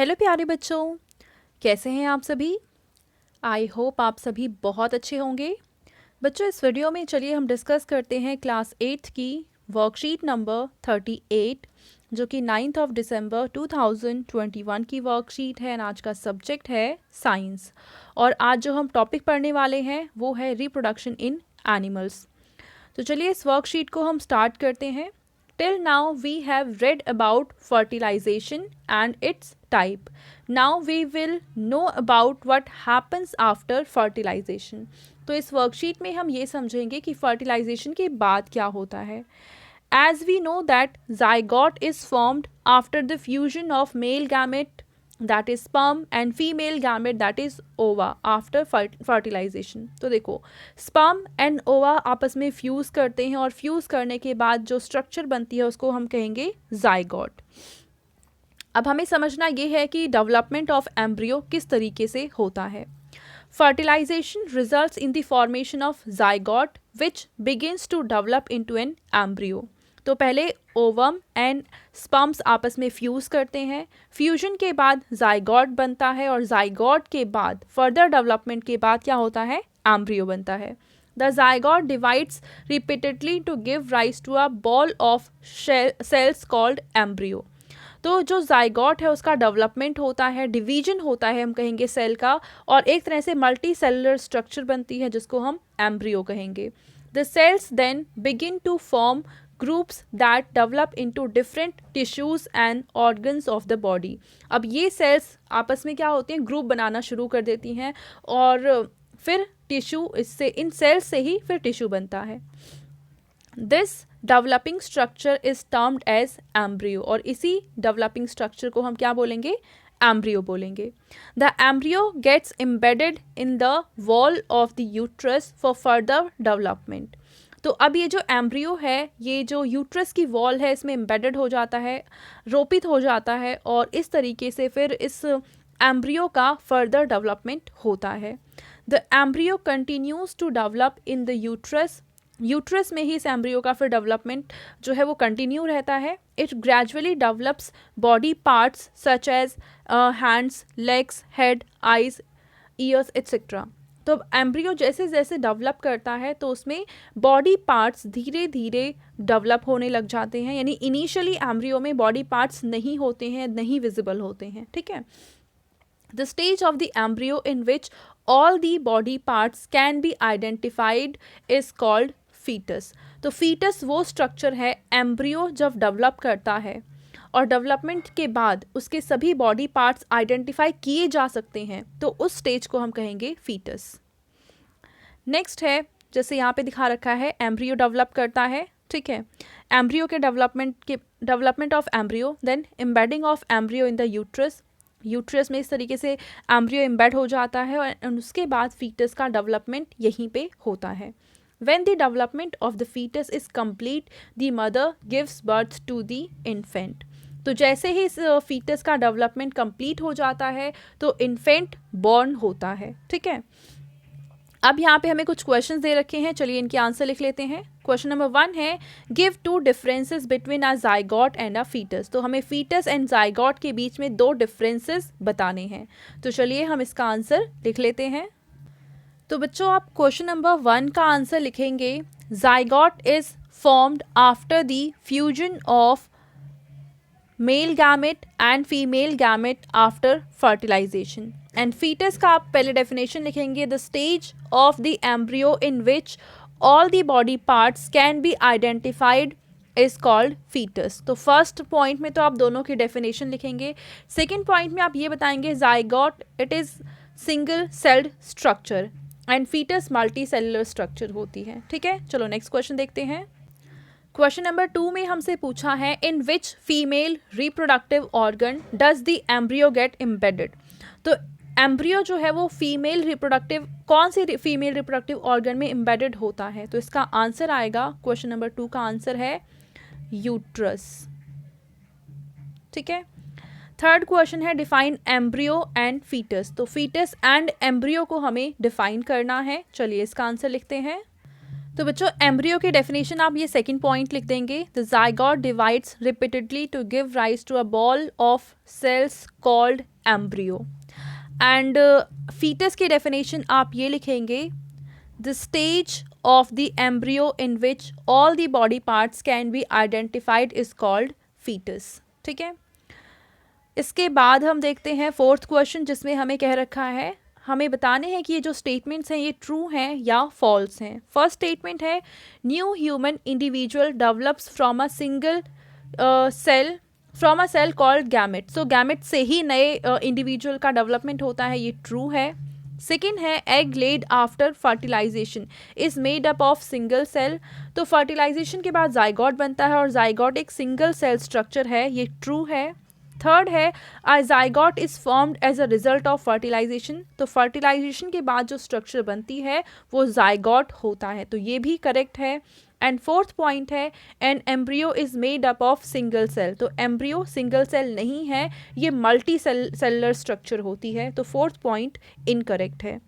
Hello प्यारे बच्चों, कैसे हैं आप सभी। आई होप आप सभी बहुत अच्छे होंगे। बच्चों, इस वीडियो में चलिए हम डिस्कस करते हैं क्लास 8th की वर्कशीट नंबर 38, जो कि 9th ऑफ दिसंबर 2021 की वर्कशीट है। आज का सब्जेक्ट है साइंस, और आज जो हम टॉपिक पढ़ने वाले हैं वो है रिप्रोडक्शन इन एनिमल्स। तो चलिए इस वर्कशीट को हम स्टार्ट करते हैं। Till now we have read about fertilization and its type. Now we will know about what happens after fertilization. तो इस वर्कशीट में हम ये समझेंगे कि फर्टिलाइजेशन के बाद क्या होता है। As we know that zygote is formed after the fusion of male gamete, that is sperm, and female gamete, that is ova, after fertilization. तो देखो, sperm and ova आपस में फ्यूज़ करते हैं और फ्यूज़ करने के बाद जो स्ट्रक्चर बनती है उसको हम कहेंगे zygote. अब हमें समझना ये है कि डेवलपमेंट ऑफ एम्ब्रियो किस तरीके से होता है। Fertilization results in the formation of zygote which begins to develop into an embryo. तो पहले ओवम एंड स्पर्म्स आपस में फ्यूज़ करते हैं। फ्यूजन के बाद जाइगोट बनता है और जाइगोट के बाद फर्दर डेवलपमेंट के बाद क्या होता है, एम्ब्रियो बनता है। The zygote divides repeatedly to give rise to a ball of cells called embryo. तो जो जाइगोट है उसका डेवलपमेंट होता है, डिवीजन होता है हम कहेंगे सेल का, और एक तरह से मल्टी सेलुलर स्ट्रक्चर बनती है जिसको हम एम्ब्रियो कहेंगे। The cells then begin to form groups that develop into different tissues and organs of the body. अब ये सेल्स आपस में क्या होती हैं, ग्रुप बनाना शुरू कर देती हैं और फिर टिश्यू, इससे इन सेल्स से ही फिर टिश्यू बनता है। This developing structure is termed as embryo, और इसी डेवलपिंग स्ट्रक्चर को हम क्या बोलेंगे, एम्ब्रियो बोलेंगे। The embryo gets embedded in the wall of the uterus for further development. तो अब ये जो एम्ब्रियो है, ये जो यूट्रस की वॉल है इसमें एम्बेडेड हो जाता है, रोपित हो जाता है, और इस तरीके से फिर इस एम्ब्रियो का फर्दर डेवलपमेंट होता है। The embryo continues to develop in the uterus. Uterus में ही इस एम्ब्रियो का फिर डेवलपमेंट जो है वो कंटिन्यू रहता है। It gradually develops body parts such as hands, legs, head, eyes, ears etcetera. तो एम्ब्रियो जैसे जैसे डेवलप करता है तो उसमें बॉडी पार्ट्स धीरे धीरे डेवलप होने लग जाते हैं, यानी इनिशियली एम्ब्रियो में बॉडी पार्ट्स नहीं होते हैं, नहीं विजिबल होते हैं, ठीक है। The stage of the embryo in which all the body parts can be identified is called foetus. तो फीटस वो स्ट्रक्चर है, एम्ब्रियो जब डेवलप करता है और डेवलपमेंट के बाद उसके सभी बॉडी पार्ट्स आइडेंटिफाई किए जा सकते हैं, तो उस स्टेज को हम कहेंगे फीटस। नेक्स्ट है, जैसे यहाँ पे दिखा रखा है, एम्ब्रियो डेवलप करता है, ठीक है। एम्ब्रियो के development of embryo, then embedding of embryo in the uterus. Uterus में इस तरीके से एम्ब्रियो एम्बेड हो जाता है और उसके बाद फीटस का डेवलपमेंट यहीं पे होता है। When the development of the fetus is complete, the mother gives birth to the infant. तो जैसे ही इस फीटस का डेवलपमेंट कंप्लीट हो जाता है तो इन्फेंट बॉर्न होता है, ठीक है। अब यहाँ पे हमें कुछ क्वेश्चंस दे रखे हैं, चलिए इनके आंसर लिख लेते हैं। क्वेश्चन नंबर 1 है, give 2 differences between a zygote and a foetus. तो हमें फीटस एंड जाइगोट के बीच में 2 डिफरेंसेस बताने हैं, तो चलिए हम इसका आंसर लिख लेते हैं। तो बच्चों, आप क्वेश्चन नंबर 1 का आंसर लिखेंगे, zygote is formed after the fusion of male gamete and female gamete after fertilisation. And foetus का आप पहले डेफिनेशन लिखेंगे, the stage of the embryo in which all the body parts can be identified is called foetus. तो first point में तो आप दोनों की डेफिनेशन लिखेंगे। सेकेंड पॉइंट में आप ये बताएंगे, zygote it is single celled structure and foetus multicellular structure होती है, ठीक है। चलो नेक्स्ट क्वेश्चन देखते हैं। क्वेश्चन नंबर 2 में हमसे पूछा है, in which female reproductive organ does the embryo get embedded. तो एम्ब्रियो जो है वो फीमेल रिप्रोडक्टिव, कौन सी फीमेल रिप्रोडक्टिव ऑर्गन में एम्बेडेड होता है, तो इसका आंसर आएगा, क्वेश्चन नंबर 2 का आंसर है यूट्रस, ठीक है। थर्ड क्वेश्चन है, डिफाइन एम्ब्रियो एंड फीटस। तो फीटस एंड एम्ब्रियो को हमें डिफाइन करना है, चलिए इसका आंसर लिखते हैं। तो बच्चों एम्ब्रियो की डेफिनेशन आप ये सेकंड पॉइंट लिख देंगे, the zygote divides repeatedly to give rise to a ball of cells called embryo. And foetus की डेफिनेशन आप ये लिखेंगे, the stage of the embryo in which all the body parts can be identified is called fetus। ठीक है, इसके बाद हम देखते हैं फोर्थ क्वेश्चन, जिसमें हमें कह रखा है, हमें बताने हैं कि ये जो स्टेटमेंट्स हैं ये ट्रू हैं या फॉल्स हैं। फर्स्ट स्टेटमेंट है, new human individual develops from a single cell from a cell called gamete. So gamete से ही नए इंडिविजुअल का डेवलपमेंट होता है, ये ट्रू है। सेकेंड है, egg laid after fertilisation is made up of single cell. तो फर्टिलाइजेशन के बाद जाइगोट बनता है और जाइगोट एक सिंगल सेल स्ट्रक्चर है, ये ट्रू है। थर्ड है, a zygote is formed as a result of fertilisation. तो फर्टिलाइजेशन के बाद जो स्ट्रक्चर बनती है वो जाइगोट होता है, तो ये भी करेक्ट है। एंड फोर्थ पॉइंट है, an embryo is made up of single cell. तो एम्ब्रियो सिंगल सेल नहीं है, ये मल्टी सेलुलर स्ट्रक्चर होती है, तो फोर्थ पॉइंट इनकरेक्ट है।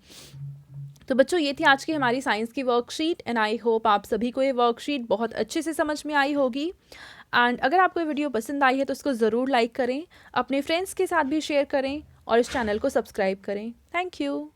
तो बच्चों ये थी आज की हमारी साइंस की वर्कशीट एंड आई होप आप सभी को ये वर्कशीट बहुत अच्छे से समझ में आई होगी। एंड अगर आपको ये वीडियो पसंद आई है तो इसको ज़रूर लाइक करें, अपने फ्रेंड्स के साथ भी शेयर करें और इस चैनल को सब्सक्राइब करें। Thank you.